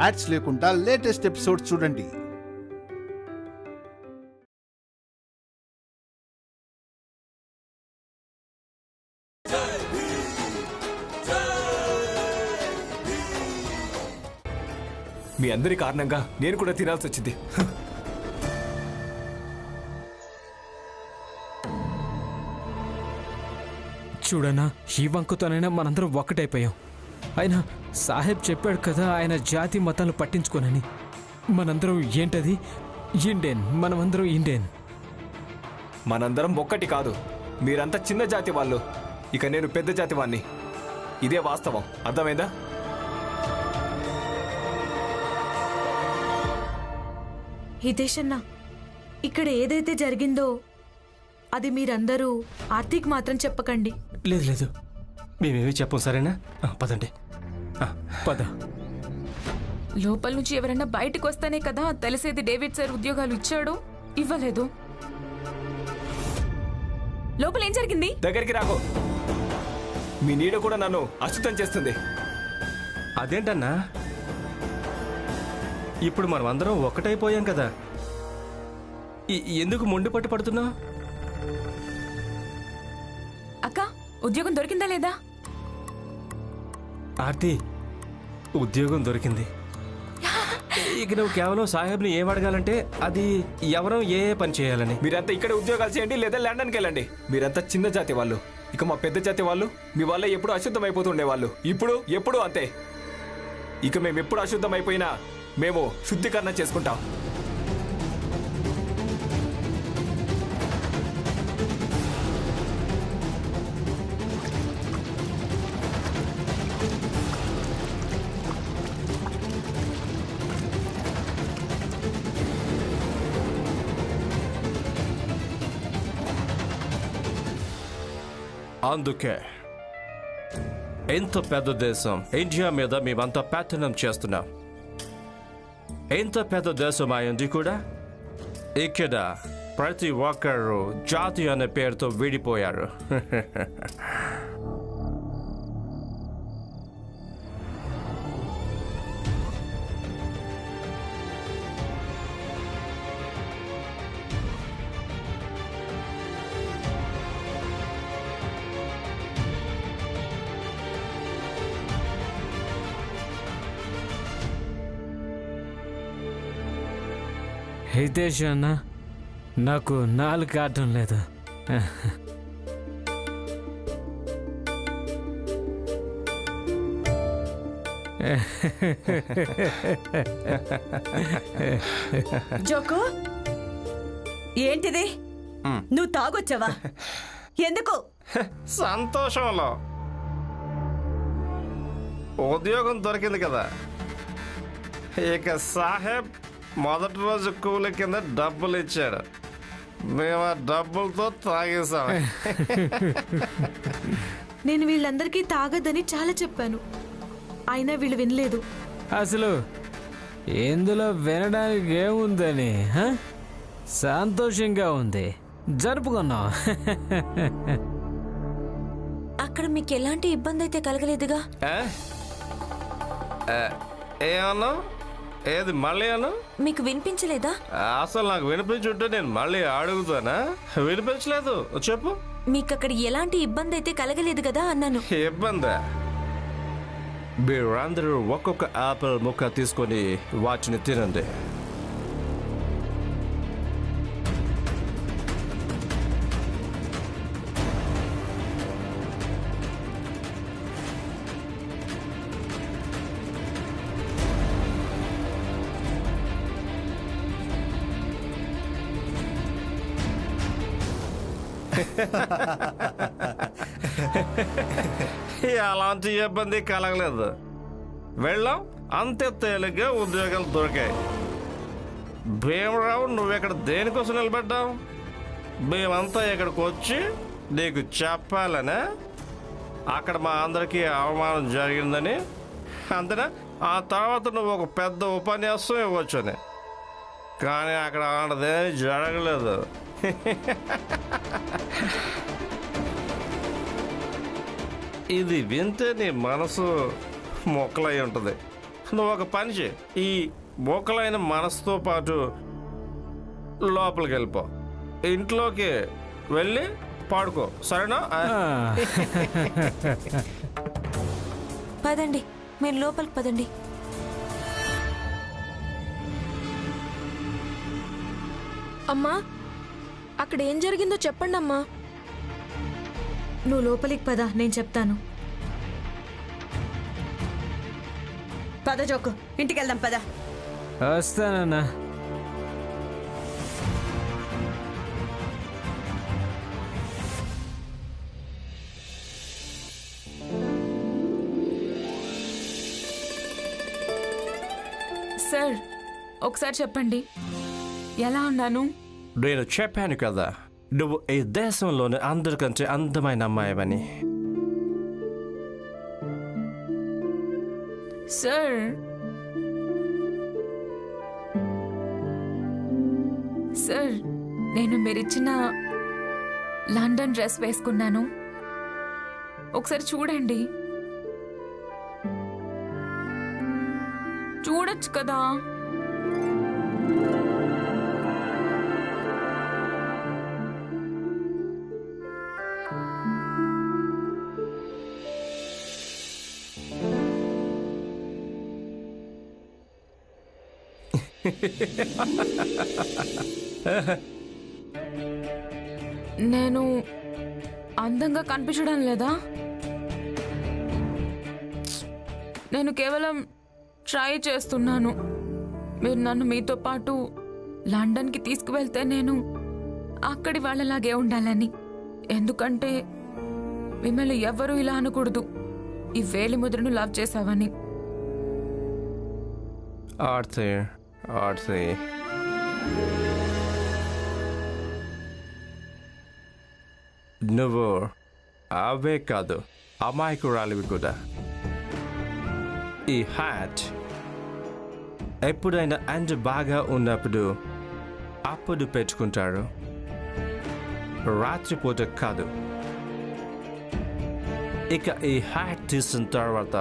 Ads లేకుండా latest episodes చూడండి. మీ అందరి కారణంగా నేను కూడా తినాల్సి వచ్చింది. చూడన్నా, ఈ వంకతోనైనా మనందరం ఒక్కటైపోయాం. అయినా సాహెబ్ చెప్పాడు కదా ఆయన జాతి మతాలు పట్టించుకోనని. మనందరం ఏంటది? ఇండియన్. మనమందరం ఇండియన్. మనందరం ఒక్కటి కాదు. మీరంతా చిన్న జాతి వాళ్ళు, ఇక నేను పెద్ద జాతి వాణ్ణి. ఇదే వాస్తవం. అర్థమైందా? హితేష్ అన్న, ఇక్కడ ఏదైతే జరిగిందో అది మీరందరూ ఆర్తిక్ మాత్రం చెప్పకండి. లేదు లేదు, మేమేమి చెప్పం. సరేనా? పదండి. పద. లోపల నుంచి ఎవరైనా బయటకు వస్తేనే కదా తెలిసేది డేవిడ్ సార్ ఉద్యోగాలు ఇచ్చాడు ఇవ్వలేదు. లోపల ఏం జరిగింది? దగ్గరికి రాకో. మీ నీడ కూడా నన్ను అశుద్ధం చేస్తుంది. అదేంటన్నా, ఇప్పుడు మనం అందరం ఒక్కటైపోయాం కదా, ఎందుకు మొండి పట్టు పడుతున్నావు? అక్క, ఉద్యోగం దొరికిందా లేదా? ఆర్తి, ఉద్యోగం దొరికింది. ఇక నువ్వు కేవలం సాహెబ్ని ఏం అడగాలంటే అది ఎవరో ఏ పని చేయాలని. మీరంతా ఇక్కడ ఉద్యోగాలు చేయండి లేదా లండన్కి వెళ్ళండి. మీరంతా చిన్న జాతి వాళ్ళు, ఇక మా పెద్ద జాతి వాళ్ళు మీ వల్ల ఎప్పుడు అశుద్ధం అయిపోతుండే వాళ్ళు. ఇప్పుడు ఎప్పుడు అంతే. ఇక మేము ఎప్పుడు అశుద్ధం అయిపోయినా మేము శుద్ధీకరణ చేసుకుంటాం. అందుకే ఎంత పెద్ద దేశం ఇండియా మీద మేమంతా పెత్తనం చేస్తున్నాం. ఎంత పెద్ద దేశం అయింది కూడా ఇక్కడ ప్రతి ఒక్కరు జాతి అనే పేరుతో విడిపోయారు. హితేష్ అన్న, నాకు నాలుగు ఆడటం లేదు. జోకు, ఏంటిది? నువ్వు తాగొచ్చావా? ఎందుకు? సంతోషంలో. ఉద్యోగం దొరికింది కదా, ఇక సాహెబ్ మొదటి రోజు కూలి కింద డబ్బులు ఇచ్చాడు. మేము ఆ డబ్బులతో తాగేసాం. నేను వీళ్ళందరికీ తాగదని చాలా చెప్పాను, అయినా వీళ్ళు వినలేదు. అసలు ఇందులో వినడానికి ఏముందని? సంతోషంగా ఉంది, జరుపుకున్నాం. అక్కడ మీకు ఎలాంటి ఇబ్బంది అయితే కలగలేదుగా? ఏమన్నా? ఏది మళ్ళీ అను? మీకు వినిపించలేదా? అసలు నాకు వినిపించుంటే నేను మళ్ళీ అడుగుతానా? వినిపించలేదు, చెప్పు. మీకు అక్కడ ఎలాంటి ఇబ్బంది అయితే కలగలేదు కదా అన్నాను. ఇబ్బందా? మీరందరూ ఒక్కొక్క ఆపిల్ ముక్క తీసుకొని వాటిని తినండి. అలాంటి ఇబ్బంది కలగలేదు. వెళ్ళాం, అంతే తేలిగ్గా ఉద్యోగాలు దొరికాయి. భీమరావు, నువ్వెక్కడ దేనికోసం నిలబడ్డావు? మేమంతా ఇక్కడికి వచ్చి నీకు చెప్పాలనే. అక్కడ మా అందరికీ అవమానం జరిగిందని అంతేనా? ఆ తర్వాత నువ్వు ఒక పెద్ద ఉపన్యాసం ఇవ్వచ్చని. కానీ అక్కడ అలాంటిదేమీ జరగలేదు. ఇది వింటే నీ మనసు మొక్కలై ఉంటుంది. నువ్వు ఒక పని చేయి, ఈ బోకలైన మనసుతో పాటు లోపలికి వెళ్ళిపో, ఇంట్లోకి వెళ్ళి పాడుకో, సరేనా? పదండి, మీరు లోపలికి పదండి. అమ్మా, అక్కడ ఏం జరిగిందో చెప్పండి అమ్మా. నువ్వు లోపలికి పద, నేను చెప్తాను. పద జోకు, ఇంటికి వెళ్దాం పద. వస్తానన్నా. సార్, ఒకసారి చెప్పండి, ఎలా ఉన్నాను? నేను చెప్పాను కదా, నువ్వు ఈ దేశంలోనే అందరికంటే అందమైన అమ్మాయివని. సార్, సార్, నేను మీరిచ్చిన లండన్ డ్రెస్ వేసుకున్నాను, ఒకసారి చూడండి. చూడొచ్చు కదా. నేను అందంగా కనిపించడం లేదా? నేను కేవలం ట్రై చేస్తున్నాను. మీరు నన్ను మీతో పాటు లండన్కి తీసుకువెళ్తే నేను అక్కడి వాళ్ళలాగే ఉండాలని. ఎందుకంటే మిమ్మల్ని ఎవ్వరూ ఇలా అనకూడదు, ఈ వేలి ముద్రను లవ్ చేసావని. ఆర్తి, ఆర్తి, నువ్వు అవే కాదు, అమాయకురాలివి కూడా. ఈ హ్యాట్ ఎప్పుడైనా ఎండ బాగా ఉన్నప్పుడు అప్పుడు పెట్టుకుంటారు, రాత్రిపూట కాదు. ఇక ఈ హ్యాట్ తీసిన తర్వాత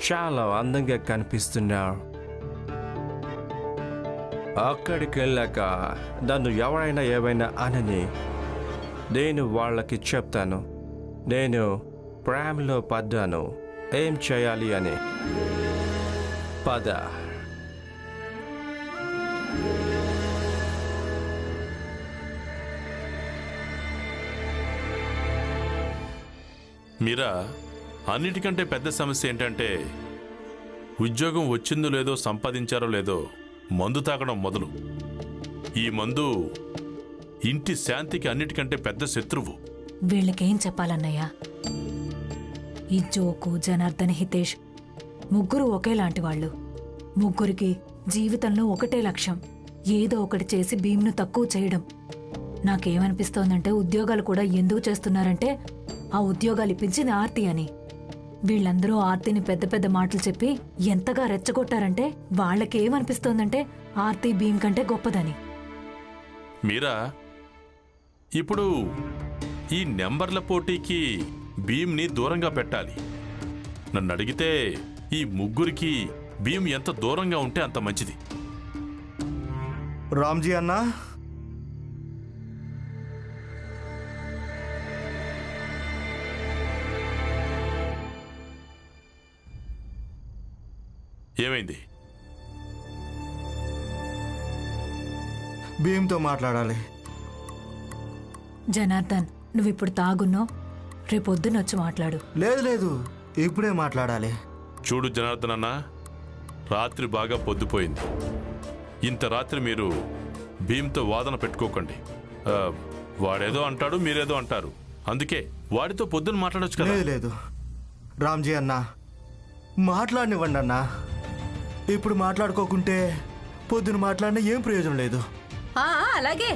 చాలా అందంగా కనిపిస్తున్నారు. అక్కడికి వెళ్ళాక నన్ను ఎవరైనా ఏమైనా అనని నేను వాళ్ళకి చెప్తాను, నేను ప్రేమలో పడ్డాను, ఏం చేయాలి అని. పద. మీరా, అన్నిటికంటే పెద్ద సమస్య ఏంటంటే ఉద్యోగం వచ్చిందో లేదో, సంపాదించారో లేదో మందు తాగడం మొదలు. ఈ మందు ఇంటి శాంతికి అన్నిటికంటే పెద్ద శత్రువు. వీళ్ళకేం చెప్పాలన్నయ్యా? ఈ జోకు, జనార్దన్, హితేష్ ముగ్గురు ఒకేలాంటి వాళ్ళు. ముగ్గురికి జీవితంలో ఒకటే లక్ష్యం, ఏదో ఒకటి చేసి భీమ్ను తక్కువ చేయడం. నాకేమనిపిస్తోందంటే ఉద్యోగాలు కూడా ఎందుకు చేస్తున్నారంటే ఆ ఉద్యోగాలు ఇప్పించింది ఆర్తి అని. వీళ్ళందరూ ఆర్తిని పెద్ద పెద్ద మాటలు చెప్పి ఎంతగా రెచ్చగొట్టారంటే వాళ్ళకేమనిపిస్తోందంటే ఆర్తి భీమ్ కంటే గొప్పదని. మీరా, ఇప్పుడు ఈ నెంబర్ల పోటీకి భీమ్ని దూరంగా పెట్టాలి. నన్ను అడిగితే ఈ ముగ్గురికి భీమ్ ఎంత దూరంగా ఉంటే అంత మంచిది. రామ్జీ అన్నా, ఏమైంది? భీమ్తో మాట్లాడాలి. జనార్దన్, నువ్విప్పుడు తాగున్నావు, రేపొద్దునొచ్చి మాట్లాడు. లేదు లేదు, ఇప్పుడే మాట్లాడాలి. చూడు జనార్దన్ అన్న, రాత్రి బాగా పొద్దుపోయింది. ఇంత రాత్రి మీరు భీమ్తో వాదన పెట్టుకోకండి. వాడేదో అంటాడు, మీరేదో అంటారు. అందుకే వాడితో పొద్దున మాట్లాడొచ్చు కదా. లేదు లేదు రామ్జీ అన్నా, మాట్లాడనివ్వండి అన్నా. ఇప్పుడు మాట్లాడుకోకుంటే పొద్దున మాట్లాడినా ఏం ప్రయోజనం లేదు. అలాగే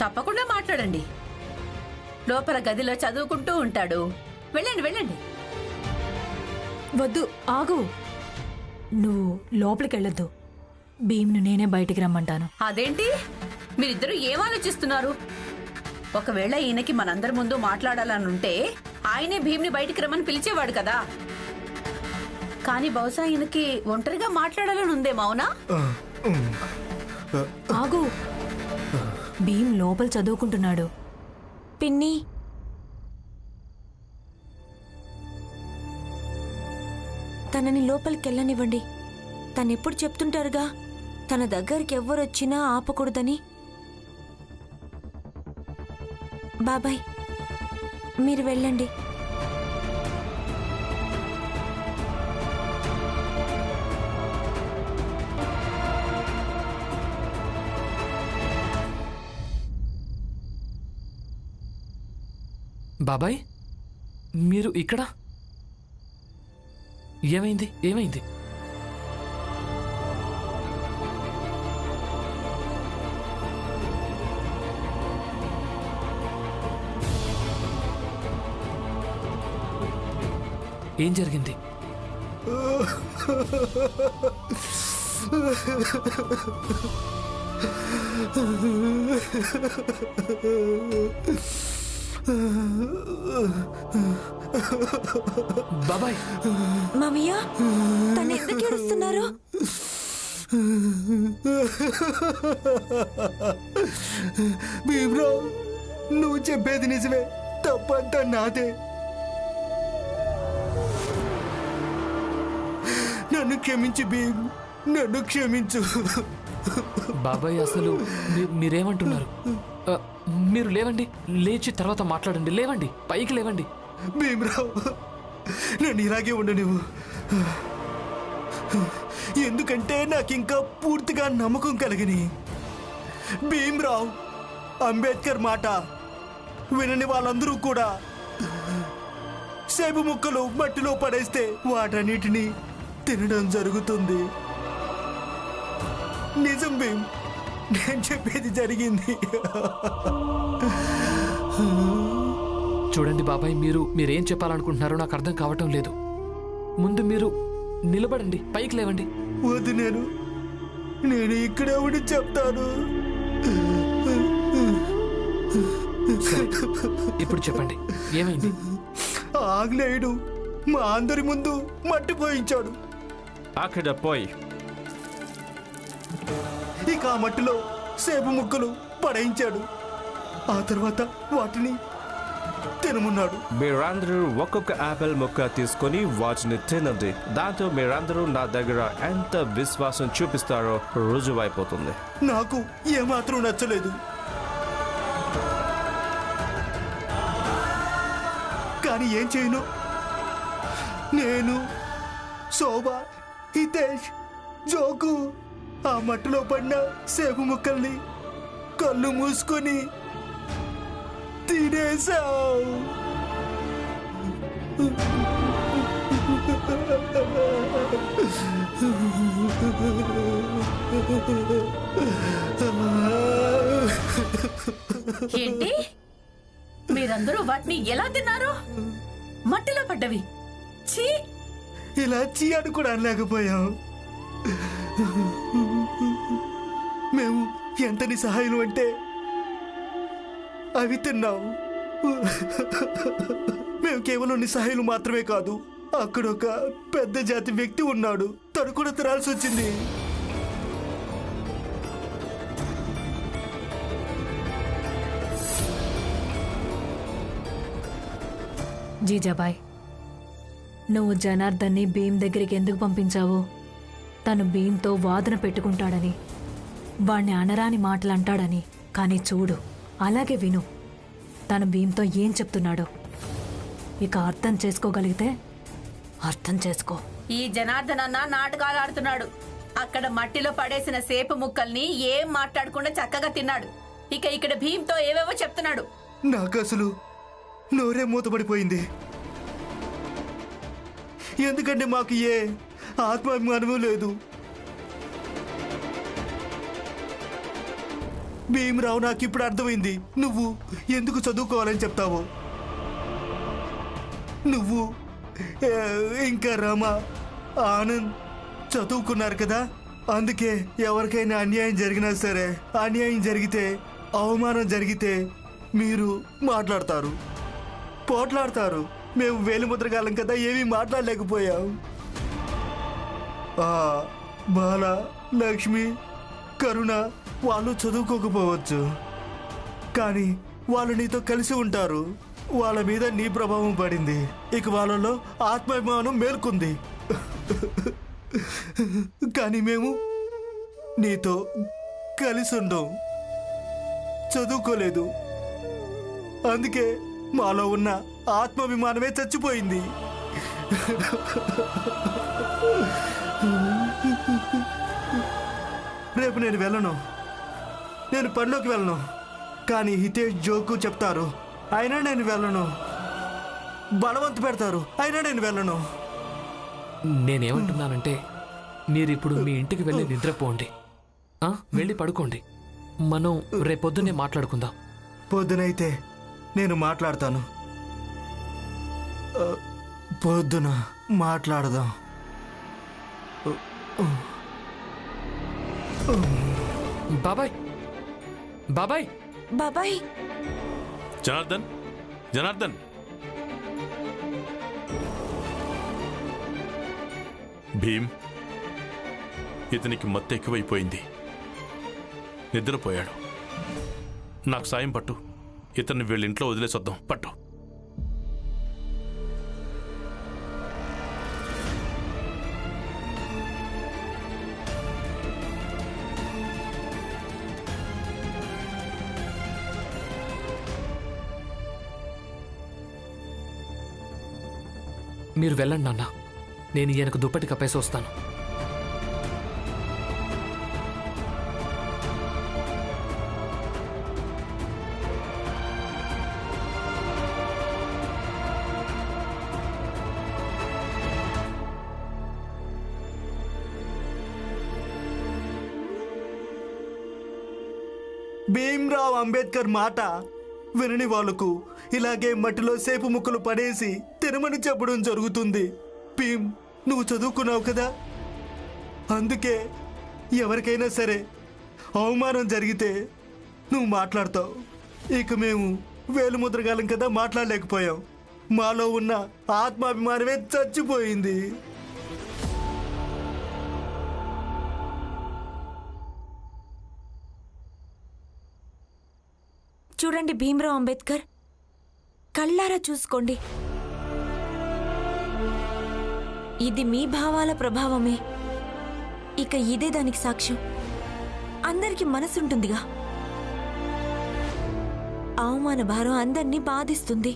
తప్పకుండా మాట్లాడండి. లోపల గదిలో చదువుకుంటూ ఉంటాడు. వెళ్ళండి వెళ్ళండి. వద్దు, ఆగు. నువ్వు లోపలికెళ్ళొద్దు. భీమ్ను నేనే బయటికి రమ్మంటాను. అదేంటి, మీరిద్దరూ ఏం ఆలోచిస్తున్నారు? ఒకవేళ ఈయనకి మనందరి ముందు మాట్లాడాలనుంటే ఆయనే భీమ్ని బయటికి రమ్మని పిలిచేవాడు కదా. కానీ బహుశా ఈయనకి ఒంటరిగా మాట్లాడాలని ఉందేమో, అవునా? ఆగు. భీమ్ లోపల చదువుకుంటున్నాడు. పిన్ని, తనని లోపలికి వెళ్ళనివ్వండి. తనెప్పుడు చెప్తుంటారుగా తన దగ్గరికి ఎవ్వరొచ్చినా ఆపకూడదని. బాబాయ్, మీరు వెళ్ళండి. బాబాయ్, మీరు ఇక్కడ? ఏమైంది? ఏమైంది? ఏం జరిగింది? బాబాయ్, మామయ్య, తను ఎందుకు ఏడుస్తున్నారు? భీమ్రావ్, నువ్వు చెప్పేది నిజమే. తప్పంతా నాదే. నన్ను క్షమించు భీమ్, నన్ను క్షమించు. బాబాయ్, అసలు మీరేమంటున్నారు? మీరు లేవండి, లేచి తర్వాత మాట్లాడండి. లేవండి, పైకి లేవండి. భీమ్రావ్, నన్ను ఇలాగే ఉండు నువ్వు. ఎందుకంటే నాకు ఇంకా పూర్తిగా నమ్మకం కలిగిని. భీమ్రావ్, అంబేద్కర్ మాట వినని వాళ్ళందరూ కూడా సేబు ముక్కలు మట్టిలో పడేస్తే వాటన్నిటినీ తినడం జరుగుతుంది. నిజం భీమ్, నేను చెప్పేది జరిగింది. చూడండి బాబాయ్, మీరేం చెప్పాలనుకుంటున్నారో నాకు అర్థం కావటం లేదు. ముందు మీరు నిలబడండి, పైకి లేవండి. వద్దు, నేను ఇక్కడే ఉండి చెప్తాను. ఇప్పుడు చెప్పండి, ఏమైంది? ఆగ్నేయుడు మా అందరి ముందు మట్టి పోయించాడు. అక్కడ పోయి ఇక ఆ మట్టిలో సేపు ముక్కలు పడేయించాడు. ఆ తర్వాత వాటిని తినమున్నాడు. మీరందరూ ఒక్కొక్క యాపిల్ ముక్క తీసుకొని వాటిని తినండి. దాంతో మీరందరూ నా దగ్గర ఎంత విశ్వాసం చూపిస్తారో రుజువైపోతుంది. నాకు ఏమాత్రం నచ్చలేదు. కానీ ఏం చేయను? నేను, శోభ, హితేష్, జోకు ఆ మట్టిలో పడిన సేపు ముక్కల్ని కళ్ళు మూసుకొని తినేసాం. ఏంటి, మీరందరూ వాటిని ఎలా తిన్నారు? మట్టిలో పడ్డవి. ఛీ! ఇలా చీ అని కూడా అనలేకపోయాం. మేము ఎంత నిస్సహాయులు అంటే అవి తిన్నాం. మేము కేవలం నిస్సహాయులు మాత్రమే కాదు, అక్కడ ఒక పెద్ద జాతి వ్యక్తి ఉన్నాడు. తను కూడా తినాల్సి వచ్చింది. జీజాబాయ్, నువ్వు జనార్దన్ని భీమ్ దగ్గరికి ఎందుకు పంపించావు? తను భీమ్తో వాదన పెట్టుకుంటాడని, వాణ్ణి అనరాని మాటలు అంటాడని. కానీ చూడు, అలాగే విను తను భీమ్తో ఏం చెప్తున్నాడో. ఇక అర్థం చేసుకోగలిగితే అర్థం చేసుకో. ఈ జనార్దన్ అన్న నాటకాలు ఆడుతున్నాడు. అక్కడ మట్టిలో పడేసిన సేపు ముక్కల్ని ఏం మాట్లాడకుండా చక్కగా తిన్నాడు. ఇక ఇక్కడ భీమ్తో ఏవేవో చెప్తున్నాడు. నాకు అసలు నోరే మూతపడిపోయింది. ఎందుకంటే మాకు ఏ ఆత్మాభిమానము లేదు. భీమరావు, నాకు ఇప్పుడు అర్థమైంది నువ్వు ఎందుకు చదువుకోవాలని చెప్తావు. నువ్వు ఇంకా రమ, ఆనంద్ చదువుకున్నారు కదా, అందుకే ఎవరికైనా అన్యాయం జరిగినా సరే, అన్యాయం జరిగితే, అవమానం జరిగితే మీరు మాట్లాడతారు, పోట్లాడతారు. మేము వేలిముద్రగాలం కదా, ఏమీ మాట్లాడలేకపోయాం. బాల, లక్ష్మి, కరుణ వాళ్ళు చదువుకోకపోవచ్చు, కానీ వాళ్ళు నీతో కలిసి ఉంటారు. వాళ్ళ మీద నీ ప్రభావం పడింది. ఇక వాళ్ళలో ఆత్మాభిమానం మేల్కొంది. కానీ మేము నీతో కలిసి ఉండం, చదువుకోలేదు. అందుకే మాలో ఉన్న ఆత్మాభిమానమే చచ్చిపోయింది. రేపు నేను వెళ్ళను, నేను పనిలోకి వెళ్ళను. కానీ హితేష్, జోకు చెప్తారు, అయినా నేను వెళ్ళను. బలవంత పెడతారు, అయినా నేను వెళ్ళను. నేనేమంటున్నానంటే మీరిప్పుడు మీ ఇంటికి వెళ్ళి నిద్రపోండి. వెళ్ళి పడుకోండి. మనం రేపొద్దునే మాట్లాడుకుందాం. పొద్దునైతే నేను మాట్లాడతాను. పొద్దున మాట్లాడదాం. బాబాయ్, బాబాయ్, బాబాయ్. జనార్దన్, జనార్దన్, భీమ్, ఇతనికి మత్తు ఎక్కువైపోయింది, నిద్రపోయాడు. నాకు సాయం పట్టు. ఇతన్ని వీళ్ళ ఇంట్లో వదిలేసొద్దాం. పట్టు. మీరు వెళ్ళండి నాన్న, నేను ఈయనకు దుప్పటి కప్పేసి వస్తాను. భీమ్రావ్ అంబేద్కర్ మాట వినని వాళ్ళకు ఇలాగే మట్టిలో సేపు ముక్కలు పడేసి తినమని చెప్పడం జరుగుతుంది. భీమ్, నువ్వు చదువుకున్నావు కదా, అందుకే ఎవరికైనా సరే అవమానం జరిగితే నువ్వు మాట్లాడతావు. ఇక మేము వేలుముద్రగాలం కదా, మాట్లాడలేకపోయాం. మాలో ఉన్న ఆత్మాభిమానమే చచ్చిపోయింది. చూడండి భీమ్రావ్ అంబేద్కర్, కళ్ళారా చూసుకోండి. ఇది మీ భావాల ప్రభావమే. ఇక ఇదే దానికి సాక్ష్యం. అందరికీ మనసుంటుందిగా. అవమాన భారం అందరినీ బాధిస్తుంది.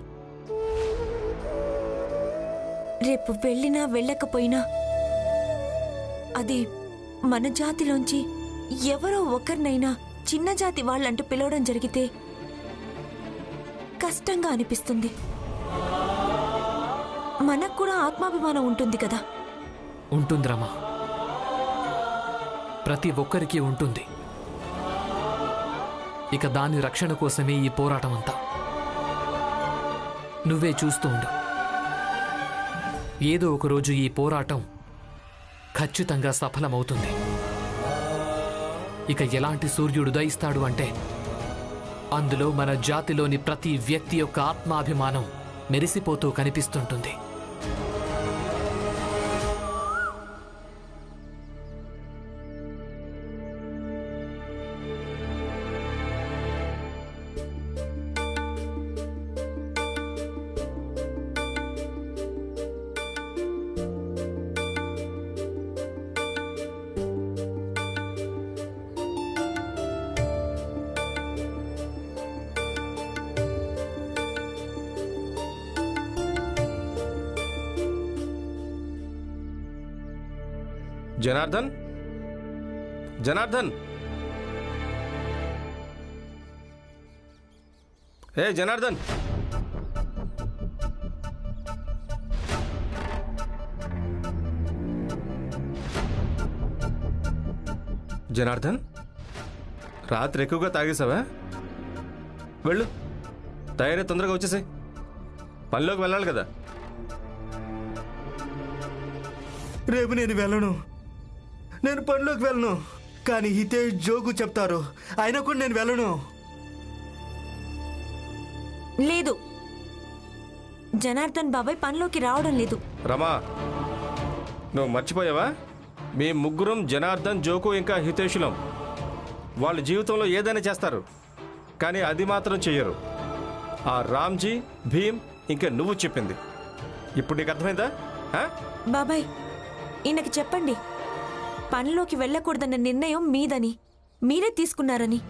రేపు వెళ్ళినా వెళ్ళకపోయినా అది మన జాతిలోంచి ఎవరో ఒకరినైనా చిన్న జాతి వాళ్ళంటూ పిలవడం జరిగితే కష్టంగా అనిపిస్తుంది. మనకు కూడా ఆత్మాభిమానం ఉంటుంది కదా. ఉంటుంది రమా, ప్రతి ఒక్కరికి ఉంటుంది. ఇక దాని రక్షణ కోసమే ఈ పోరాటం అంతా. నువ్వే చూస్తూ ఉండు. ఏదో ఒకరోజు ఈ పోరాటం ఖచ్చితంగా సఫలమవుతుంది. ఇక ఎలాంటి సూర్యుడు ఉదయిస్తాడు అంటే అందులో మన జాతిలోని ప్రతి వ్యక్తి యొక్క ఆత్మాభిమానం మెరిసిపోతూ కనిపిస్తుంటుంది. జనార్దన్, జనార్దన్, ఏ జనార్దన్, జనార్దన్, రాత్రి ఎక్కువగా తాగేసావా? వెళ్ళు, తయారై తొందరగా వచ్చేసాయి. పనిలోకి వెళ్ళాలి కదా. రేపు నేను వెళ్ళను, నేను పనిలోకి వెళ్ళను. కానీ హితేష్, జోగు చెప్తారు, అయినా కూడా నేను వెళ్ళను. లేదు, జనార్దన్ బాబాయ్ పనిలోకి రావడం లేదు. రమా, నువ్వు మర్చిపోయావా? మీ ముగ్గురం జనార్దన్, జోకు ఇంకా హితేషులం వాళ్ళ జీవితంలో ఏదైనా చేస్తారు, కానీ అది మాత్రం చెయ్యరు. ఆ రామ్జీ, భీమ్ ఇంకా నువ్వు చెప్పింది ఇప్పుడు నీకు అర్థమైందా? బాబాయ్, ఈయనకి చెప్పండి పనిలోకి వెళ్ళకూడదన్న నిర్ణయం మీదని, మీరే తీసుకున్నారని.